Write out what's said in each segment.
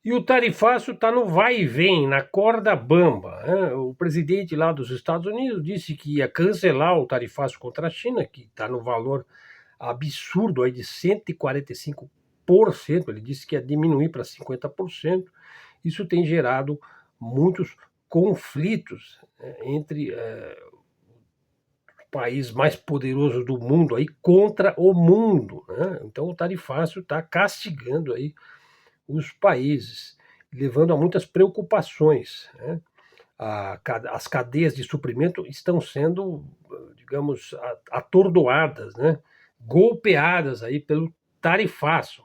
E o tarifaço está no vai e vem, na corda bamba, né? O presidente lá dos Estados Unidos disse que ia cancelar o tarifaço contra a China, que está no valor absurdo aí de 145%. Ele disse que ia diminuir para 50%. Isso tem gerado muitos conflitos, né, entre os países mais poderosos do mundo aí contra o mundo, né? Então o tarifácio está castigando aí os países, levando a muitas preocupações, né? As cadeias de suprimento estão sendo, digamos, atordoadas, né? Golpeadas aí pelo tarifaço.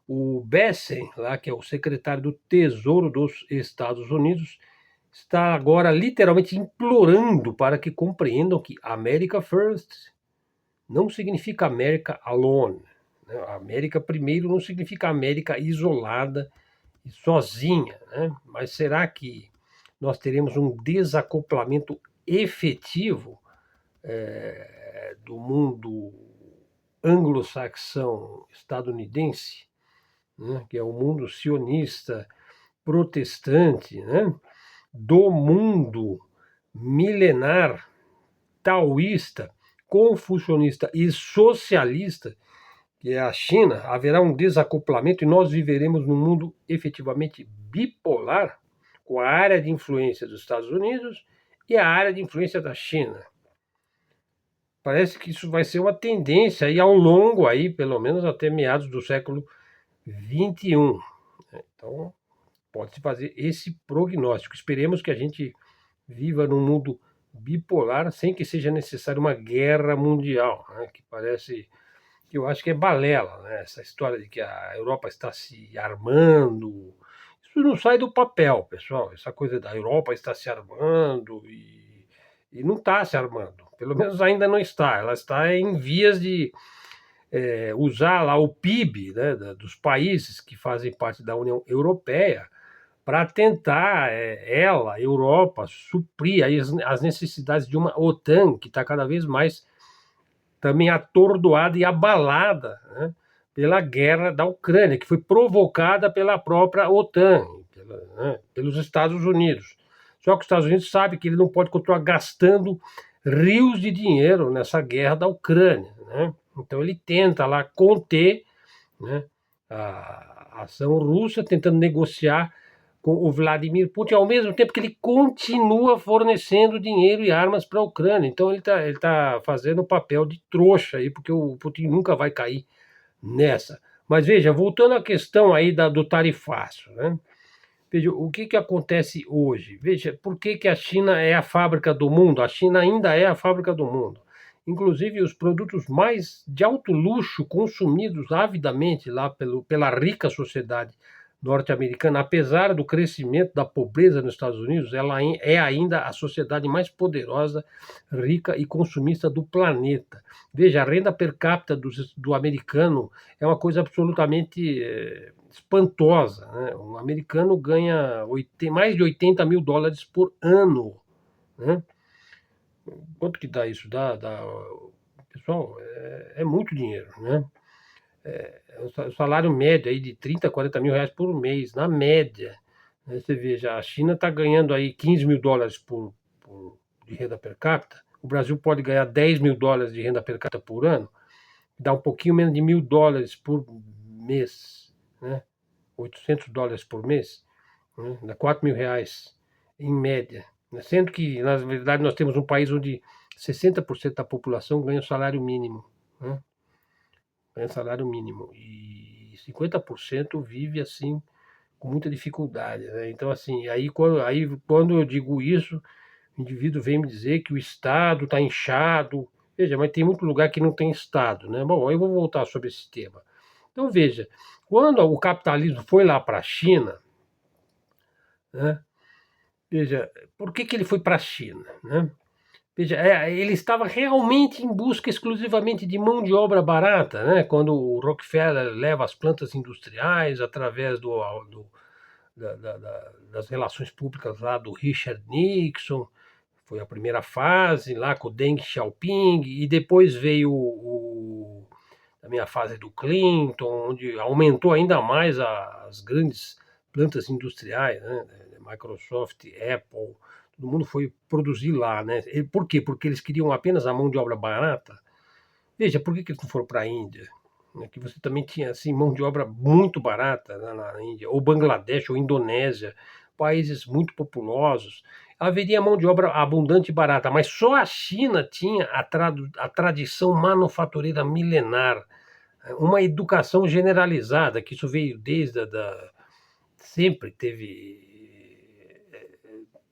O Bessent, lá, que é o secretário do Tesouro dos Estados Unidos, está agora literalmente implorando para que compreendam que America First não significa América alone, né? América primeiro não significa América isolada e sozinha, né? Mas será que nós teremos um desacoplamento efetivo do mundo anglo-saxão estadunidense, né? Que é o mundo sionista protestante, né? Do mundo milenar taoísta, confucionista e socialista, que é a China, haverá um desacoplamento e nós viveremos num mundo efetivamente bipolar, com a área de influência dos Estados Unidos e a área de influência da China. Parece que isso vai ser uma tendência aí ao longo, aí, pelo menos até meados do século XXI. Então, pode-se fazer esse prognóstico. Esperemos que a gente viva num mundo bipolar sem que seja necessário uma guerra mundial, né? Que parece, que eu acho que é balela, né? Essa história de que a Europa está se armando, isso não sai do papel, pessoal. Essa coisa da Europa está se armando e não está se armando. Pelo menos ainda não está. Ela está em vias de usar lá o PIB, né, dos países que fazem parte da União Europeia para tentar, ela, Europa, suprir aí as necessidades de uma OTAN que está cada vez mais também atordoada e abalada, né, pela guerra da Ucrânia, que foi provocada pela própria OTAN, né, pelos Estados Unidos. Só que os Estados Unidos sabe que ele não pode continuar gastando rios de dinheiro nessa guerra da Ucrânia, né? Então ele tenta lá conter, né, a ação russa, tentando negociar com o Vladimir Putin, ao mesmo tempo que ele continua fornecendo dinheiro e armas para a Ucrânia. Então ele tá fazendo o papel de trouxa aí, porque o Putin nunca vai cair nessa. Mas veja, voltando à questão aí do tarifaço, né? Veja, o que acontece hoje? Veja, por que a China é a fábrica do mundo? A China ainda é a fábrica do mundo. Inclusive, os produtos mais de alto luxo consumidos avidamente lá pela rica sociedade norte-americana, apesar do crescimento da pobreza nos Estados Unidos, ela é ainda a sociedade mais poderosa, rica e consumista do planeta. Veja, a renda per capita do americano é uma coisa absolutamente espantosa, né? Um americano ganha mais de 80 mil dólares por ano, né? Quanto que dá isso? Pessoal, é muito dinheiro, né? O salário médio aí de 30, 40 mil reais por mês, na média, né? Você veja, a China está ganhando aí 15 mil dólares de renda per capita, o Brasil pode ganhar 10 mil dólares de renda per capita por ano, dá um pouquinho menos de $1.000 por mês, né? 800 dólares por mês, né? Dá 4 mil reais em média. Sendo que, na verdade, nós temos um país onde 60% da população ganha o salário mínimo, né? Ganha salário mínimo. E 50% vive assim, com muita dificuldade, né? Então, assim, quando eu digo isso, o indivíduo vem me dizer que o Estado está inchado. Veja, mas tem muito lugar que não tem Estado, né? Bom, eu vou voltar sobre esse tema. Então, veja, quando o capitalismo foi lá para a China, né? Veja, por que ele foi para a China, né? Veja, ele estava realmente em busca exclusivamente de mão de obra barata, né? Quando o Rockefeller leva as plantas industriais através das relações públicas lá do Richard Nixon, foi a primeira fase lá com o Deng Xiaoping, e depois veio a minha fase do Clinton, onde aumentou ainda mais as grandes plantas industriais, né? Microsoft, Apple, todo mundo foi produzir lá, né? Por quê? Porque eles queriam apenas a mão de obra barata. Veja, por que eles não foram para a Índia? Que você também tinha assim, mão de obra muito barata, né, na Índia, ou Bangladesh, ou Indonésia, países muito populosos. Haveria mão de obra abundante e barata, mas só a China tinha a tradição manufatureira milenar, uma educação generalizada, que isso veio desde sempre teve,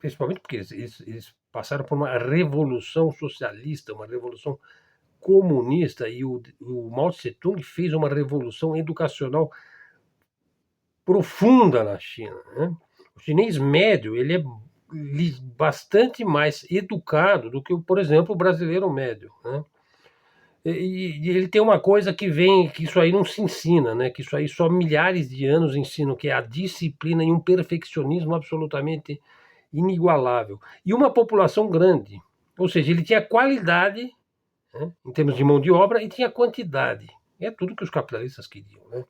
principalmente porque eles passaram por uma revolução socialista, uma revolução comunista, e o Mao Tse-tung fez uma revolução educacional profunda na China, né? O chinês médio, ele é bastante mais educado do que, por exemplo, o brasileiro médio, né? E ele tem uma coisa que vem, que isso aí não se ensina, né? Que isso aí só milhares de anos ensinam, que é a disciplina e um perfeccionismo absolutamente inigualável. E uma população grande. Ou seja, ele tinha qualidade, né, em termos de mão de obra, e tinha quantidade. É tudo que os capitalistas queriam, né?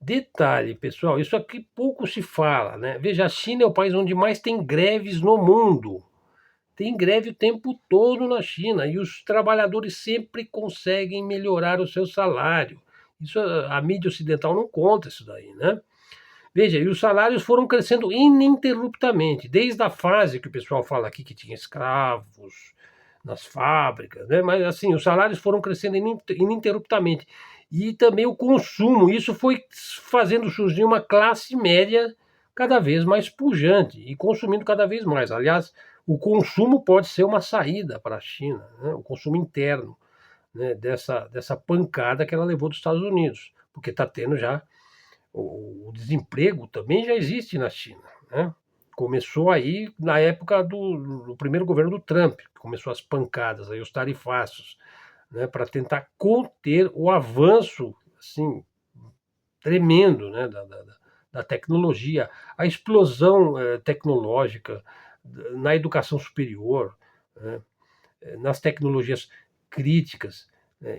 Detalhe, pessoal, isso aqui pouco se fala, né? Veja, a China é o país onde mais tem greves no mundo. Tem greve o tempo todo na China e os trabalhadores sempre conseguem melhorar o seu salário. Isso a mídia ocidental não conta isso daí, né? Veja, e os salários foram crescendo ininterruptamente, desde a fase que o pessoal fala aqui que tinha escravos nas fábricas, né? Mas assim, os salários foram crescendo ininterruptamente. E também o consumo, isso foi fazendo surgir uma classe média cada vez mais pujante e consumindo cada vez mais. Aliás, o consumo pode ser uma saída para a China, né? O consumo interno, né? Dessa pancada que ela levou dos Estados Unidos, porque está tendo já o desemprego também já existe na China, né? Começou aí na época do primeiro governo do Trump, começou as pancadas, aí os tarifaços, né, para tentar conter o avanço assim, tremendo, né, da tecnologia, a explosão tecnológica na educação superior, né, nas tecnologias críticas,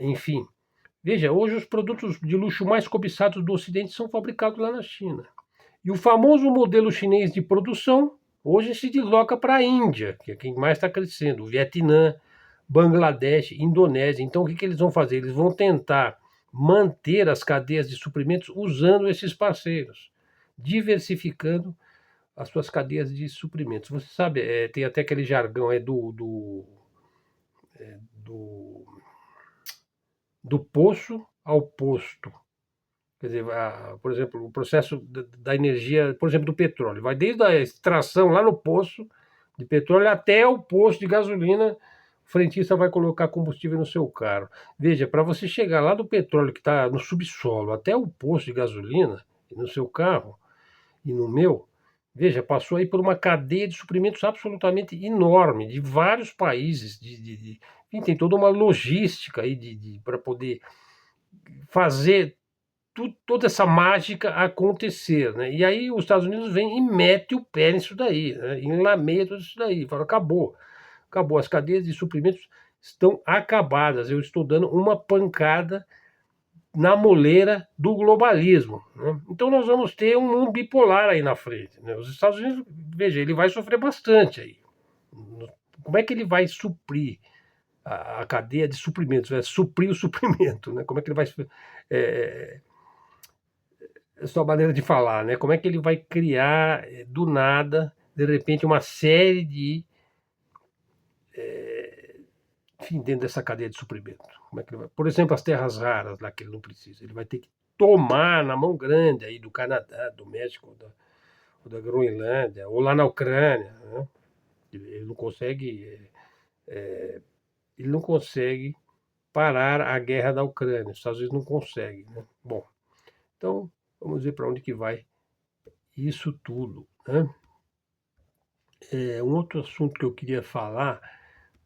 enfim. Veja, hoje os produtos de luxo mais cobiçados do Ocidente são fabricados lá na China. E o famoso modelo chinês de produção hoje se desloca para a Índia, que é quem mais está crescendo, o Vietnã, Bangladesh, Indonésia. Então, o que eles vão fazer? Eles vão tentar manter as cadeias de suprimentos usando esses parceiros, diversificando as suas cadeias de suprimentos. Você sabe, tem até aquele jargão do, do poço ao posto. Quer dizer, por exemplo, o processo da energia, por exemplo, do petróleo, vai desde a extração lá no poço de petróleo até o posto de gasolina, o frentista vai colocar combustível no seu carro. Veja, para você chegar lá do petróleo que está no subsolo até o posto de gasolina, no seu carro e no meu, veja, passou aí por uma cadeia de suprimentos absolutamente enorme, de vários países, enfim, tem toda uma logística aí para poder fazer toda essa mágica acontecer, né? E aí os Estados Unidos vem e mete o pé nisso daí, né? Enlameia tudo isso daí, fala, acabou, as cadeias de suprimentos estão acabadas, eu estou dando uma pancada na moleira do globalismo, né? Então nós vamos ter um mundo bipolar aí na frente, né? Os Estados Unidos, veja, ele vai sofrer bastante aí. Como é que ele vai suprir a cadeia de suprimentos, vai suprir o suprimento, né? Como é que ele vai a sua maneira de falar, né? Como é que ele vai criar do nada, de repente, uma série de, enfim, dentro dessa cadeia de suprimento? Como é que ele vai? Por exemplo, as terras raras lá que ele não precisa, ele vai ter que tomar na mão grande aí do Canadá, do México, ou da Groenlândia, ou lá na Ucrânia, né? Ele não consegue, ele não consegue parar a guerra da Ucrânia. Os Estados Unidos não conseguem, né? Bom, então vamos ver para onde que vai isso tudo, né? Um outro assunto que eu queria falar,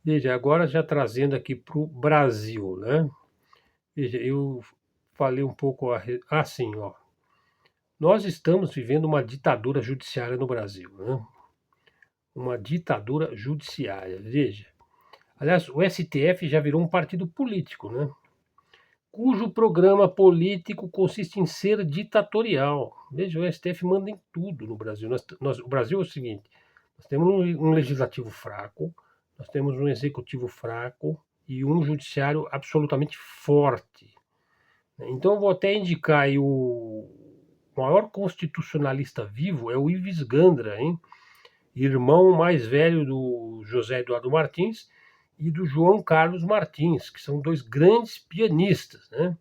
veja, agora já trazendo aqui para o Brasil, né? Veja, eu falei um pouco assim, ó. Nós estamos vivendo uma ditadura judiciária no Brasil, né? Uma ditadura judiciária, veja. Aliás, o STF já virou um partido político, né? cujo programa político consiste em ser ditatorial. Veja, o STF manda em tudo no Brasil. O Brasil é o seguinte: nós temos um legislativo fraco, nós temos um executivo fraco e um judiciário absolutamente forte. Então, eu vou até indicar aí o maior constitucionalista vivo é o Ives Gandra, hein? Irmão mais velho do José Eduardo Martins e do João Carlos Martins, que são dois grandes pianistas, né?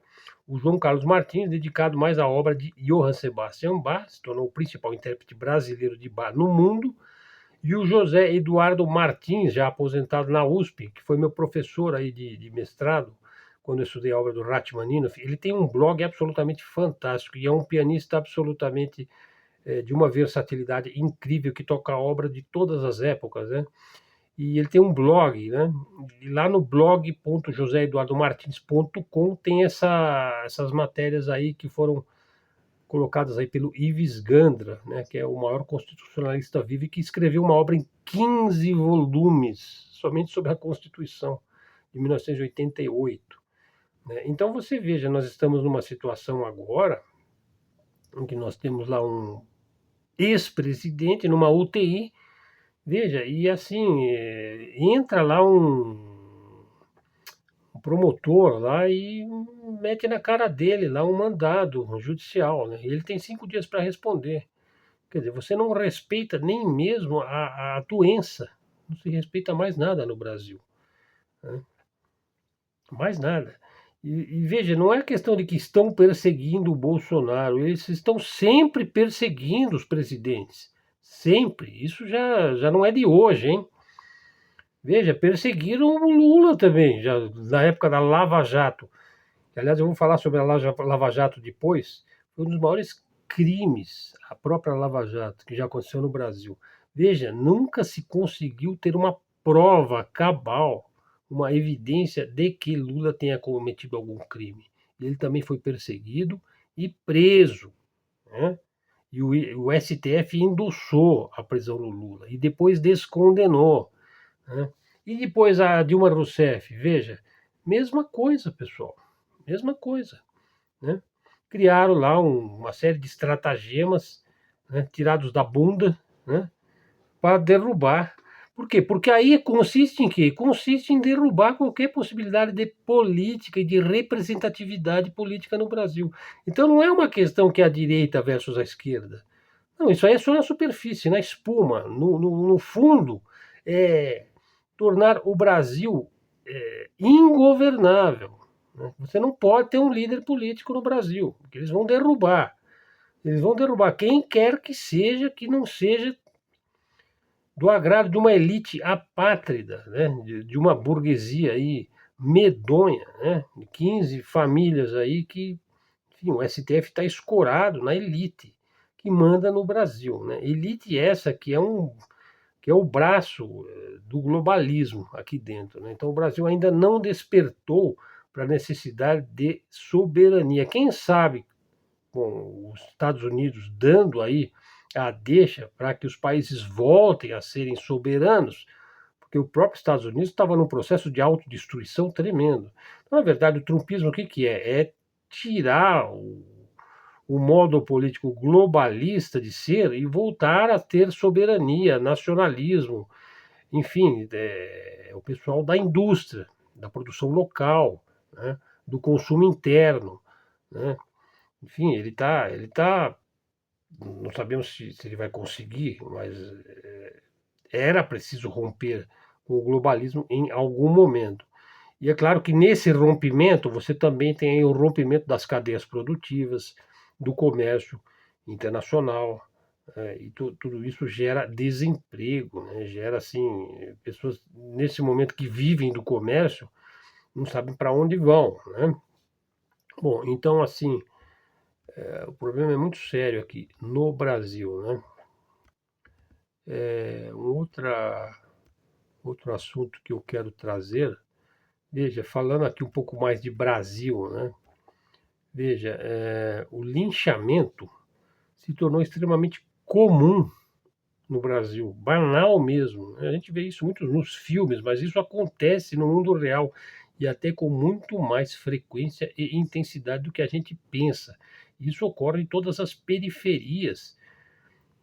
O João Carlos Martins, dedicado mais à obra de Johann Sebastian Bach, se tornou o principal intérprete brasileiro de Bach no mundo, e o José Eduardo Martins, já aposentado na USP, que foi meu professor aí de mestrado, quando eu estudei a obra do Rachmaninoff. Ele tem um blog absolutamente fantástico e é um pianista absolutamente de uma versatilidade incrível, que toca a obra de todas as épocas, né? E ele tem um blog, né? E lá no blog.joseeduardomartins.com tem essas matérias aí que foram colocadas aí pelo Ives Gandra, né? Que é o maior constitucionalista vivo e que escreveu uma obra em 15 volumes somente sobre a Constituição de 1988. Né? Então você veja, nós estamos numa situação agora em que nós temos lá um ex-presidente numa UTI. Veja, e assim, entra lá um promotor lá e mete na cara dele lá um mandado judicial, né? E ele tem 5 dias para responder. Quer dizer, você não respeita nem mesmo a doença. Não se respeita mais nada no Brasil, né? Mais nada. E veja, não é questão de que estão perseguindo o Bolsonaro, eles estão sempre perseguindo os presidentes. Sempre. Isso já não é de hoje, hein? Veja, perseguiram o Lula também, já na época da Lava Jato. Aliás, eu vou falar sobre a Lava Jato depois. Foi um dos maiores crimes, a própria Lava Jato, que já aconteceu no Brasil. Veja, nunca se conseguiu ter uma prova cabal, uma evidência de que Lula tenha cometido algum crime. Ele também foi perseguido e preso, né? E o STF endossou a prisão do Lula e depois descondenou, né? E depois a Dilma Rousseff, veja, mesma coisa, pessoal, mesma coisa, né? Criaram lá uma série de estratagemas, né, tirados da bunda, né, para derrubar. Por quê? Porque aí consiste em quê? Consiste em derrubar qualquer possibilidade de política e de representatividade política no Brasil. Então não é uma questão que é a direita versus a esquerda. Não, isso aí é só na superfície, na espuma. No fundo, é tornar o Brasil ingovernável, né? Você não pode ter um líder político no Brasil, porque eles vão derrubar. Eles vão derrubar quem quer que não seja do agrado de uma elite apátrida, né? De uma burguesia aí medonha, né? De 15 famílias aí que, enfim, o STF está escorado na elite que manda no Brasil, né? Elite essa que é o braço do globalismo aqui dentro, né? Então o Brasil ainda não despertou para a necessidade de soberania. Quem sabe com os Estados Unidos dando aí a deixa para que os países voltem a serem soberanos, porque o próprio Estados Unidos estava num processo de autodestruição tremendo. Então, na verdade, o trumpismo o que, que é? É tirar o modo político globalista de ser e voltar a ter soberania, nacionalismo, enfim, o pessoal da indústria, da produção local, né, do consumo interno, né? Enfim, ele tá, não sabemos se ele vai conseguir, mas era preciso romper com o globalismo em algum momento. E é claro que nesse rompimento você também tem o rompimento das cadeias produtivas, do comércio internacional, e tudo isso gera desemprego, né? Gera assim, pessoas nesse momento que vivem do comércio não sabem para onde vão, né? Bom, então assim, o problema é muito sério aqui no Brasil, né? Outro assunto que eu quero trazer, veja, falando aqui um pouco mais de Brasil, né? Veja, o linchamento se tornou extremamente comum no Brasil, banal mesmo, né? A gente vê isso muito nos filmes, mas isso acontece no mundo real. e até com muito mais frequência e intensidade do que a gente pensa. Isso ocorre em todas as periferias,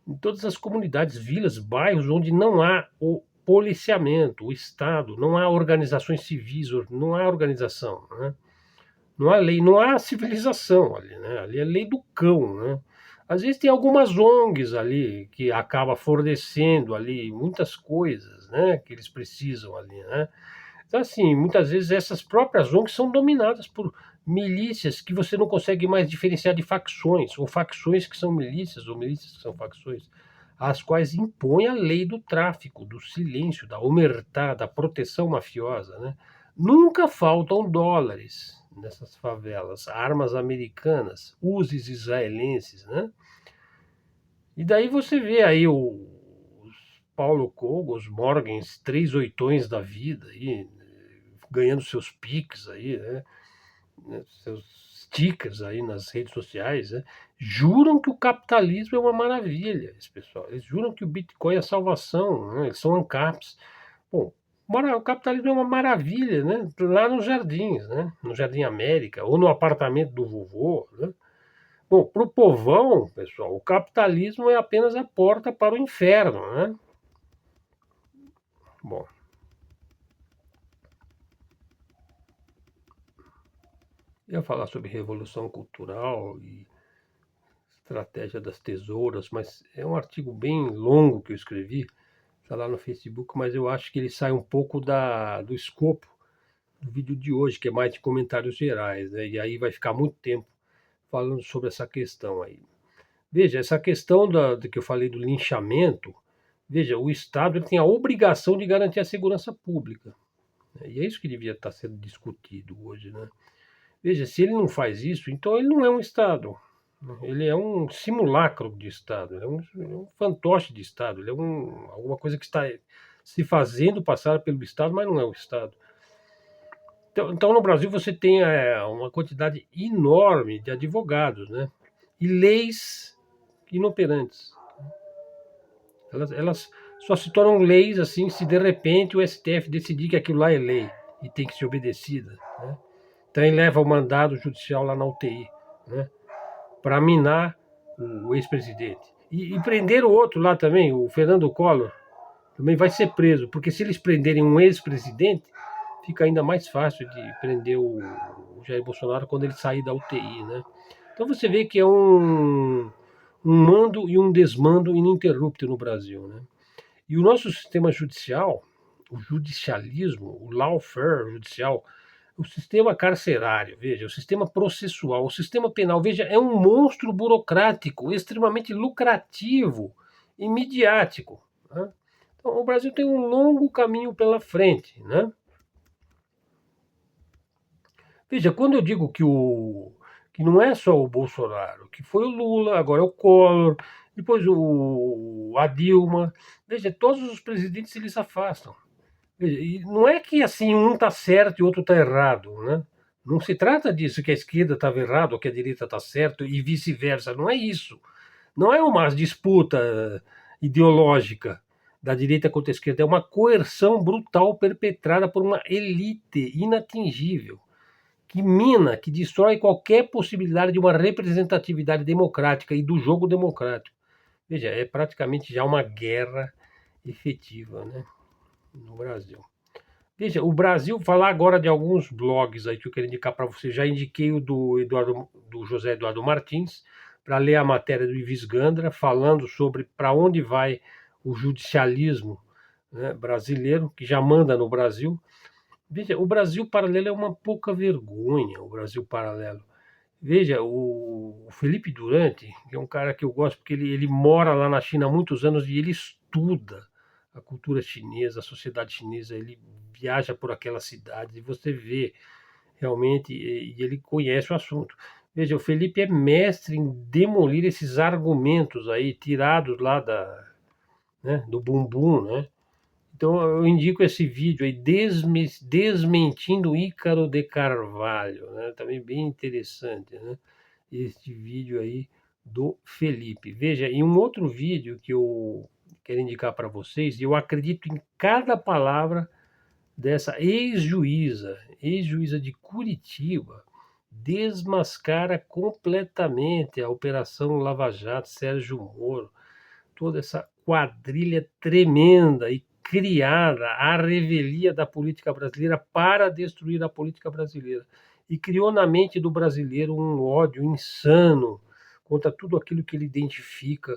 em todas as comunidades, vilas, bairros onde não há o policiamento, o Estado, não há organizações civis, não há organização, né? Não há lei, não há civilização ali, né? Ali é lei do cão, né? Às vezes tem algumas ONGs ali que acaba fornecendo ali muitas coisas, né? Que eles precisam ali, né? Então, assim, muitas vezes essas próprias ONGs são dominadas por milícias que você não consegue mais diferenciar de facções, ou facções que são milícias, ou milícias que são facções, as quais impõem a lei do tráfico, do silêncio, da omertá, da proteção mafiosa, né? Nunca faltam dólares nessas favelas, armas americanas, usos israelenses, né? E daí você vê aí os Paulo Cogos, Morgens, três oitões da vida aí, ganhando seus piques aí, né, seus stickers aí nas redes sociais, né, juram que o capitalismo é uma maravilha, esse pessoal. Eles juram que o Bitcoin é a salvação, né, eles são ANCAPs. Bom, o capitalismo é uma maravilha, né? Lá nos jardins, né? No Jardim América, ou no apartamento do vovô, né? Bom, para o povão, pessoal, o capitalismo é apenas a porta para o inferno, né? Bom, eu ia falar sobre revolução cultural e estratégia das tesouras, mas é um artigo bem longo que eu escrevi, está lá no Facebook, mas eu acho que ele sai um pouco do escopo do vídeo de hoje, que é mais de comentários gerais, né? E aí vai ficar muito tempo falando sobre essa questão aí. Veja, essa questão do que eu falei do linchamento, veja, o Estado ele tem a obrigação de garantir a segurança pública, né? E é isso que devia estar sendo discutido hoje, né? Veja, se ele não faz isso, então ele não é um Estado, né? Ele é um simulacro de Estado, ele é um fantoche de Estado, ele é alguma coisa que está se fazendo passar pelo Estado, mas não é o Estado. Então no Brasil você tem uma quantidade enorme de advogados, né? E leis inoperantes. Elas só se tornam leis assim se de repente o STF decidir que aquilo lá é lei e tem que ser obedecida, né? Então ele leva o mandado judicial lá na UTI, né? Para minar o ex-presidente. E prender o outro lá também, o Fernando Collor, também vai ser preso, porque se eles prenderem um ex-presidente, fica ainda mais fácil de prender o Jair Bolsonaro quando ele sair da UTI, né? Então você vê que é um mando e um desmando ininterrupto no Brasil, né? E o nosso sistema judicial, o judicialismo, o lawfare judicial, o sistema carcerário, veja, o sistema processual, o sistema penal, veja, é um monstro burocrático, extremamente lucrativo e midiático, né? Então, o Brasil tem um longo caminho pela frente, né? Veja, quando eu digo que não é só o Bolsonaro, que foi o Lula, agora é o Collor, depois a Dilma, veja, todos os presidentes eles afastam. E não é que assim um está certo e o outro está errado, né? Não se trata disso, que a esquerda estava errada ou que a direita está certo e vice-versa. Não é isso. Não é uma disputa ideológica da direita contra a esquerda. É uma coerção brutal perpetrada por uma elite inatingível, que mina, que destrói qualquer possibilidade de uma representatividade democrática e do jogo democrático. Veja, é praticamente já uma guerra efetiva, né, no Brasil. Veja, o Brasil, falar agora de alguns blogs aí que eu quero indicar para você. Já indiquei o do José Eduardo Martins, para ler a matéria do Ives Gandra, falando sobre para onde vai o judicialismo, né, brasileiro, que já manda no Brasil. Veja, o Brasil Paralelo é uma pouca vergonha, o Brasil Paralelo. Veja, o Felipe Durante, que é um cara que eu gosto, porque ele mora lá na China há muitos anos e ele estuda a cultura chinesa, a sociedade chinesa, ele viaja por aquelas cidades e você vê realmente, e ele conhece o assunto. Veja, o Felipe é mestre em demolir esses argumentos aí, tirados lá né, do bumbum, né? Então eu indico esse vídeo aí, Desmentindo Ícaro de Carvalho, né? Também bem interessante, né? Este vídeo aí do Felipe. Veja, e um outro vídeo que eu quero indicar para vocês, e eu acredito em cada palavra dessa ex-juíza de Curitiba, desmascara completamente a Operação Lava Jato, Sérgio Moro, toda essa quadrilha tremenda e criada à revelia da política brasileira para destruir a política brasileira. E criou na mente do brasileiro um ódio insano contra tudo aquilo que ele identifica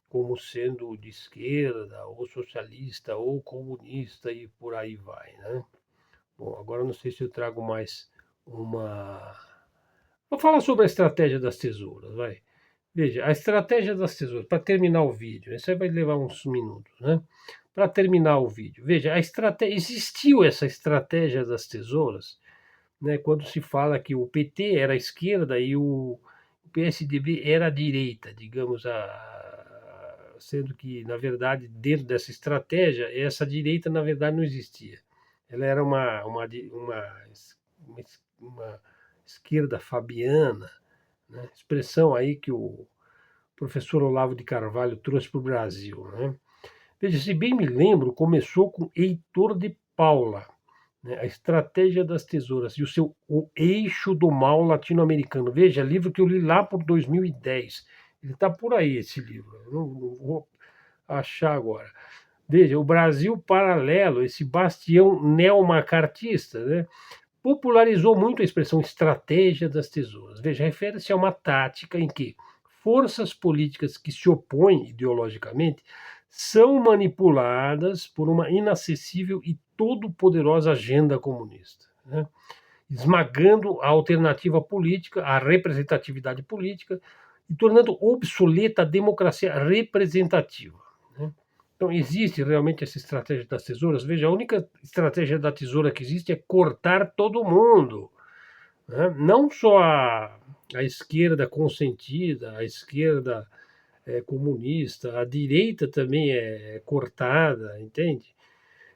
como sendo de esquerda, ou socialista, ou comunista, e por aí vai, né? Bom, agora não sei se eu trago mais uma. Vou falar sobre a estratégia das tesouras, vai. Veja, a estratégia das tesouras, para terminar o vídeo, isso aí vai levar uns minutos, né? Para terminar o vídeo, veja, a estratégia, existiu essa estratégia das tesouras, né? Quando se fala que o PT era a esquerda e o PSDB era a direita, digamos, sendo que, na verdade, dentro dessa estratégia, essa direita, na verdade, não existia. Ela era uma esquerda fabiana, né? Expressão aí que o professor Olavo de Carvalho trouxe para o Brasil, né? Veja, se bem me lembro, começou com Heitor de Paula, né? A Estratégia das Tesouras e o Eixo do Mal Latino-Americano. Veja, livro que eu li lá por 2010. Ele está por aí, esse livro. Eu não vou achar agora. Veja, o Brasil Paralelo, esse bastião neomacartista, né? Popularizou muito a expressão estratégia das tesouras. Veja, refere-se a uma tática em que forças políticas que se opõem ideologicamente são manipuladas por uma inacessível e todo-poderosa agenda comunista, né? Esmagando a alternativa política, a representatividade política e tornando obsoleta a democracia representativa, né? Então, existe realmente essa estratégia das tesouras? Veja, a única estratégia da tesoura que existe é cortar todo mundo, né? Não só a esquerda consentida, a esquerda comunista, a direita também é cortada, entende?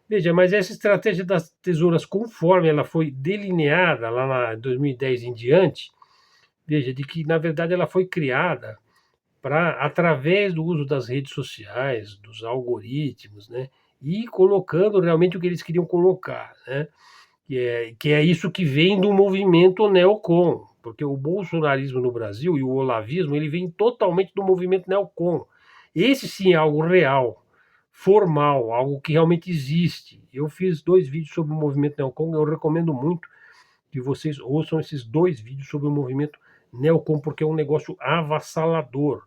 Veja, mas essa estratégia das tesouras, conforme ela foi delineada lá na 2010 em diante, veja, de que na verdade ela foi criada para, através do uso das redes sociais, dos algoritmos, né, e colocando realmente o que eles queriam colocar, né, que é isso que vem do movimento neocon, porque o bolsonarismo no Brasil e o olavismo, ele vem totalmente do movimento neocon. Esse sim é algo real, formal, algo que realmente existe. Eu fiz 2 vídeos sobre o movimento neocon, eu recomendo muito que vocês ouçam esses 2 vídeos sobre o movimento neocon, porque é um negócio avassalador,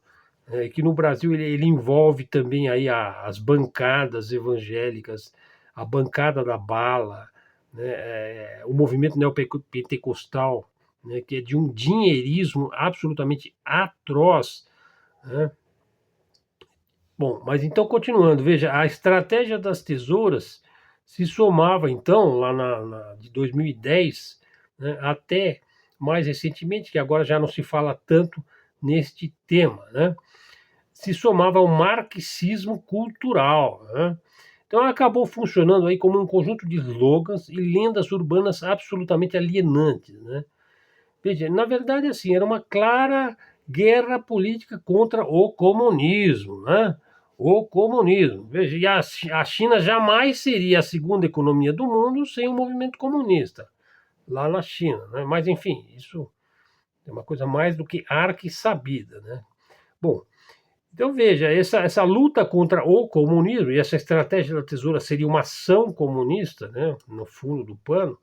que no Brasil ele envolve também aí as bancadas evangélicas, a bancada da bala, né, o movimento neopentecostal, né, que é de um dinheirismo absolutamente atroz, né? Bom, mas então continuando, veja, a estratégia das tesouras se somava então lá de 2010, né, até mais recentemente, que agora já não se fala tanto neste tema, né? Se somava ao marxismo cultural, né? Então acabou funcionando aí como um conjunto de slogans e lendas urbanas absolutamente alienantes, né? Veja, na verdade, assim, era uma clara guerra política contra o comunismo, né? O comunismo. Veja, e a China jamais seria a segunda economia do mundo sem o movimento comunista, lá na China, né? Mas, enfim, isso é uma coisa mais do que arque-sabida, né? Bom, então veja, essa luta contra o comunismo e essa estratégia da tesoura seria uma ação comunista, né? No fundo do pano,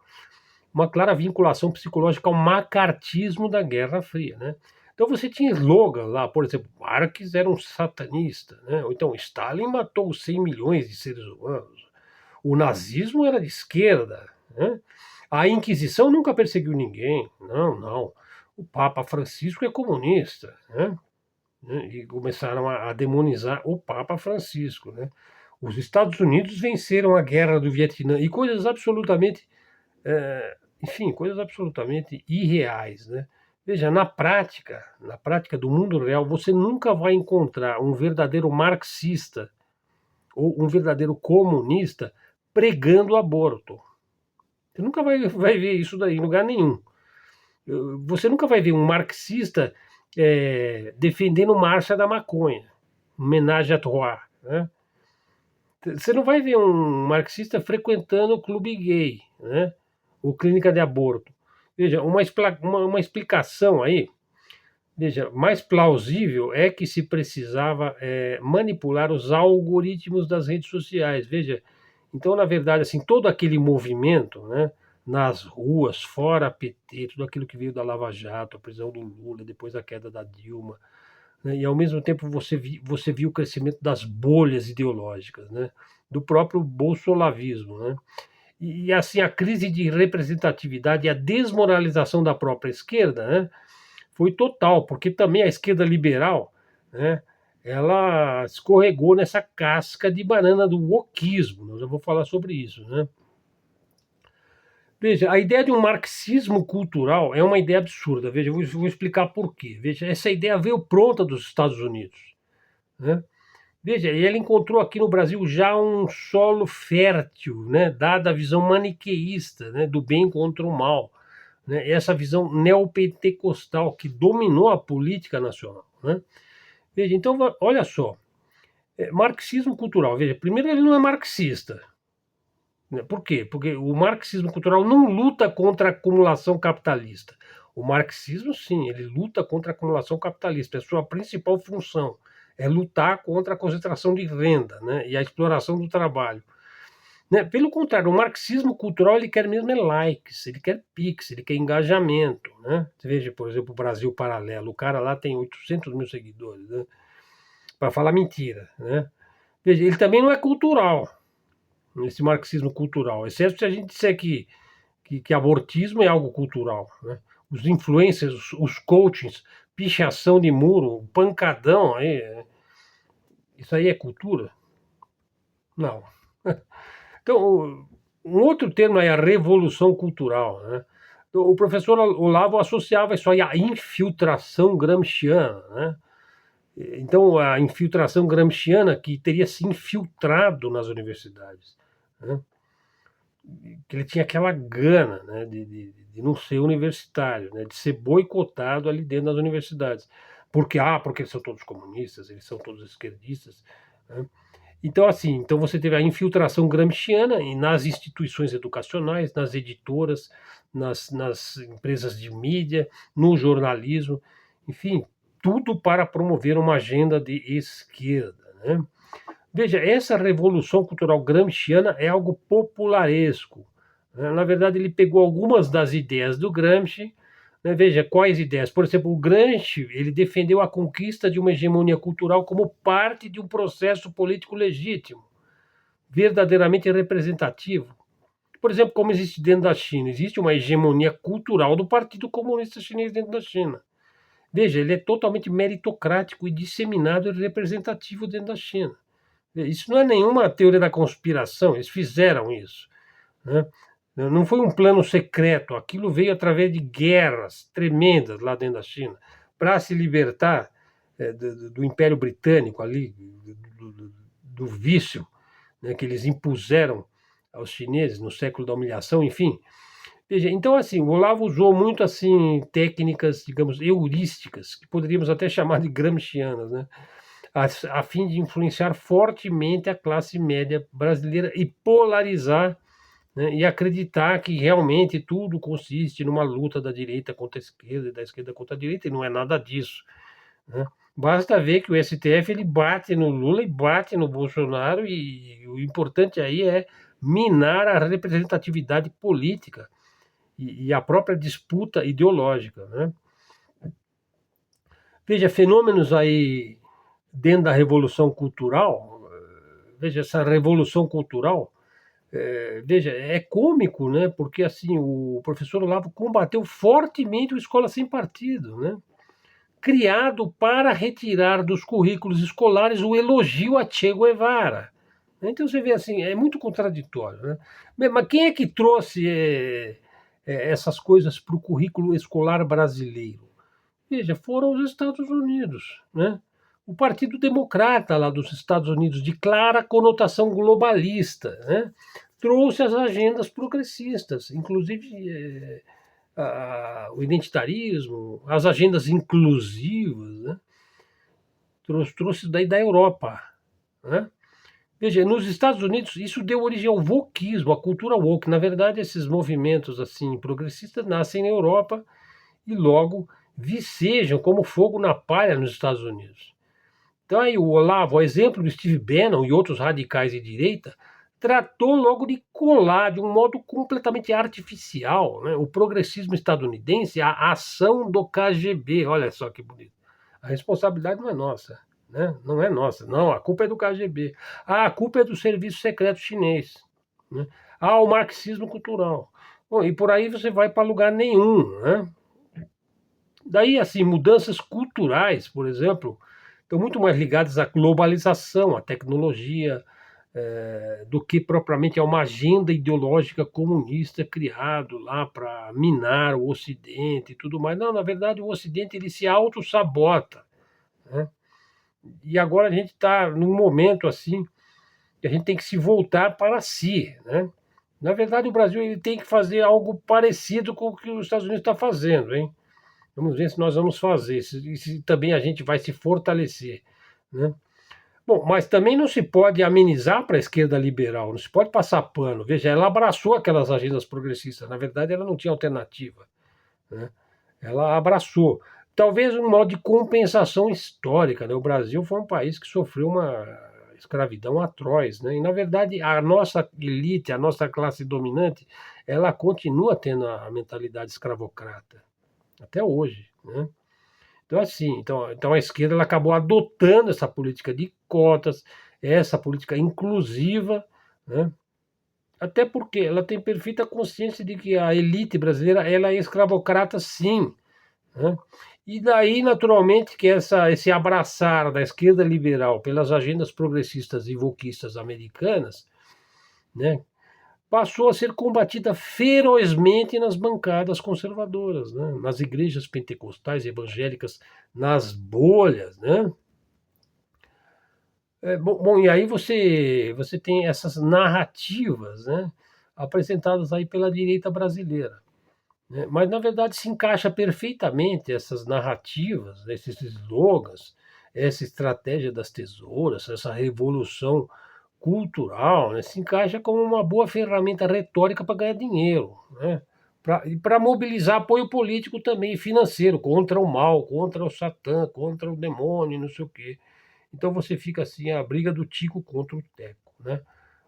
uma clara vinculação psicológica ao macartismo da Guerra Fria, né? Então você tinha slogan lá, por exemplo, Marx era um satanista, né? Ou então Stalin matou 100 milhões de seres humanos. O nazismo era de esquerda, né? A Inquisição nunca perseguiu ninguém, não, não. O Papa Francisco é comunista, né? E começaram a demonizar o Papa Francisco, né? Os Estados Unidos venceram a Guerra do Vietnã e coisas absolutamente enfim, coisas absolutamente irreais, né? Veja, na prática do mundo real, você nunca vai encontrar um verdadeiro marxista ou um verdadeiro comunista pregando aborto. Você nunca vai ver isso daí em lugar nenhum. Você nunca vai ver um marxista defendendo marcha da maconha, homenagem à Troá, né? Você não vai ver um marxista frequentando o clube gay, né? Ou clínica de aborto. Veja, uma explicação aí, veja, mais plausível é que se precisava manipular os algoritmos das redes sociais. Veja, então, na verdade, assim, todo aquele movimento, né, nas ruas, fora a PT, tudo aquilo que veio da Lava Jato, a prisão do Lula, depois a queda da Dilma, né, e ao mesmo tempo você viu o crescimento das bolhas ideológicas, né, do próprio bolsolavismo, né? E assim, a crise de representatividade e a desmoralização da própria esquerda, né, foi total, porque também a esquerda liberal, né, ela escorregou nessa casca de banana do wokismo. Eu já vou falar sobre isso, né? Veja, a ideia de um marxismo cultural é uma ideia absurda. Veja, vou explicar por quê. Veja, essa ideia veio pronta dos Estados Unidos, né? Veja, e ele encontrou aqui no Brasil já um solo fértil, né, dada a visão maniqueísta, né, do bem contra o mal, né, essa visão neopentecostal que dominou a política nacional, né? Veja, então, olha só, marxismo cultural, veja, primeiro ele não é marxista, né? Por quê? Porque o marxismo cultural não luta contra a acumulação capitalista. O marxismo, sim, ele luta contra a acumulação capitalista, é a sua principal função, é lutar contra a concentração de renda, né, e a exploração do trabalho. Né? Pelo contrário, o marxismo cultural ele quer mesmo é likes, ele quer pix, ele quer engajamento. Né? Você veja, por exemplo, o Brasil Paralelo, o cara lá tem 800 mil seguidores, né? Para falar mentira. Né? Veja, ele também não é cultural, esse marxismo cultural, exceto se a gente disser que abortismo é algo cultural. Né? Os influencers, os coachings, pichação de muro, pancadão, aí, isso aí é cultura? Não. Então, um outro termo é a revolução cultural. Né? O professor Olavo associava isso aí à infiltração gramsciana. Né? Então, a infiltração gramsciana que teria se infiltrado nas universidades. Né? Que ele tinha aquela gana, né, de não ser universitário, né, de ser boicotado ali dentro das universidades. Porque eles são todos comunistas, eles são todos esquerdistas. Né? Então, assim, então você teve a infiltração gramsciana nas instituições educacionais, nas editoras, nas empresas de mídia, no jornalismo, enfim, tudo para promover uma agenda de esquerda. Né? Veja, essa revolução cultural gramsciana é algo popularesco. Né? Na verdade, ele pegou algumas das ideias do Gramsci. Né? Veja, quais ideias? Por exemplo, o Gramsci ele defendeu a conquista de uma hegemonia cultural como parte de um processo político legítimo, verdadeiramente representativo. Por exemplo, como existe dentro da China, existe uma hegemonia cultural do Partido Comunista Chinês dentro da China. Veja, ele é totalmente meritocrático e disseminado e representativo dentro da China. Isso não é nenhuma teoria da conspiração, eles fizeram isso. Né? Não foi um plano secreto, aquilo veio através de guerras tremendas lá dentro da China, para se libertar do Império Britânico ali, do vício, né, que eles impuseram aos chineses no século da humilhação, enfim. Veja, então assim, o Olavo usou muito assim técnicas, digamos, heurísticas, que poderíamos até chamar de gramscianas, né? A fim de influenciar fortemente a classe média brasileira e polarizar, né, e acreditar que realmente tudo consiste numa luta da direita contra a esquerda e da esquerda contra a direita, e não é nada disso. Né? Basta ver que o STF ele bate no Lula e bate no Bolsonaro, e o importante aí é minar a representatividade política e a própria disputa ideológica. Né? Veja, fenômenos aí dentro da Revolução Cultural, veja, essa Revolução Cultural, veja, é cômico, né? Porque assim, o professor Olavo combateu fortemente o Escola Sem Partido, né? Criado para retirar dos currículos escolares o elogio a Che Guevara. Então você vê assim, é muito contraditório, né? Mas quem é que trouxe essas coisas para o currículo escolar brasileiro? Veja, foram os Estados Unidos, né? O Partido Democrata lá dos Estados Unidos, de clara conotação globalista, né? Trouxe as agendas progressistas, inclusive o identitarismo, as agendas inclusivas, né? Trouxe daí da Europa, né? Veja, nos Estados Unidos isso deu origem ao wokismo, à cultura woke. Na verdade, esses movimentos assim progressistas nascem na Europa e logo vicejam como fogo na palha nos Estados Unidos. Então aí o Olavo, o exemplo do Steve Bannon e outros radicais de direita, tratou logo de colar de um modo completamente artificial, né, o progressismo estadunidense à ação do KGB. Olha só que bonito. A responsabilidade não é nossa, né? Não é nossa, não, a culpa é do KGB. Ah, a culpa é do serviço secreto chinês, né? Ah, o marxismo cultural. Bom, e por aí você vai para lugar nenhum, né? Daí, assim, mudanças culturais, por exemplo, estão muito mais ligadas à globalização, à tecnologia, do que propriamente a uma agenda ideológica comunista criado lá para minar o Ocidente e tudo mais. Não, na verdade, o Ocidente ele se auto-sabota, né? E agora a gente está num momento assim que a gente tem que se voltar para si, né? Na verdade, o Brasil ele tem que fazer algo parecido com o que os Estados Unidos está fazendo, hein? Vamos ver se nós vamos fazer, se também a gente vai se fortalecer, né? Bom, mas também não se pode amenizar para a esquerda liberal, não se pode passar pano. Veja, ela abraçou aquelas agendas progressistas, na verdade ela não tinha alternativa, né? Ela abraçou. Talvez um modo de compensação histórica, né? O Brasil foi um país que sofreu uma escravidão atroz, né? E na verdade a nossa elite, a nossa classe dominante, ela continua tendo a mentalidade escravocrata até hoje, né? Então, assim, então a esquerda ela acabou adotando essa política de cotas, essa política inclusiva, né? Até porque ela tem perfeita consciência de que a elite brasileira ela é escravocrata, sim, né? E daí, naturalmente, que esse abraçar da esquerda liberal pelas agendas progressistas e wokeistas americanas, né, passou a ser combatida ferozmente nas bancadas conservadoras, né? Nas igrejas pentecostais evangélicas, nas bolhas, né? Bom, e aí você tem essas narrativas, né, apresentadas aí pela direita brasileira, né? Mas na verdade se encaixa perfeitamente essas narrativas, esses slogans, essa estratégia das tesouras, essa revolução cultural, né, se encaixa como uma boa ferramenta retórica para ganhar dinheiro, né? E para mobilizar apoio político também, financeiro, contra o mal, contra o Satã, contra o demônio, não sei o quê. Então você fica assim, a briga do Tico contra o Teco, né?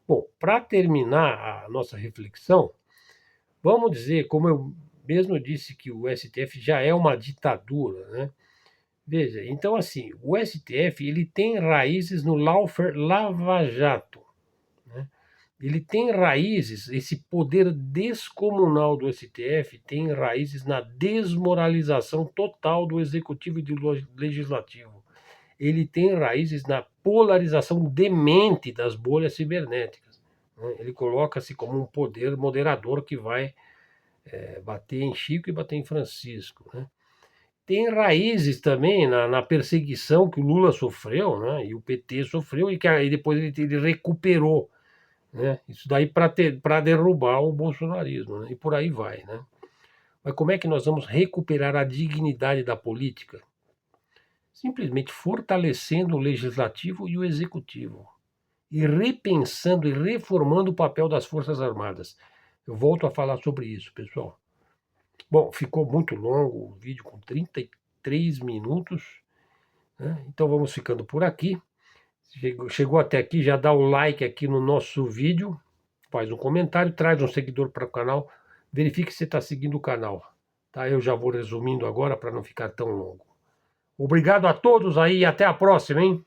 Bom, para terminar a nossa reflexão, vamos dizer, como eu mesmo disse que o STF já é uma ditadura, né? Veja, então assim, o STF ele tem raízes no lawfare Lava Jato, né? Ele tem raízes, esse poder descomunal do STF tem raízes na desmoralização total do executivo e do legislativo. Ele tem raízes na polarização demente das bolhas cibernéticas, né? Ele coloca-se como um poder moderador que vai bater em Chico e bater em Francisco, né? Tem raízes também na perseguição que o Lula sofreu, né? E o PT sofreu e que aí depois ele recuperou, né? Isso daí para derrubar o bolsonarismo, né? E por aí vai, né? Mas como é que nós vamos recuperar a dignidade da política? Simplesmente fortalecendo o legislativo e o executivo e repensando e reformando o papel das Forças Armadas. Eu volto a falar sobre isso, pessoal. Bom, ficou muito longo o vídeo com 33 minutos, né? Então vamos ficando por aqui. Chegou até aqui, já dá o like aqui no nosso vídeo, faz um comentário, traz um seguidor para o canal, verifique se você está seguindo o canal. Tá? Eu já vou resumindo agora para não ficar tão longo. Obrigado a todos aí e até a próxima, hein?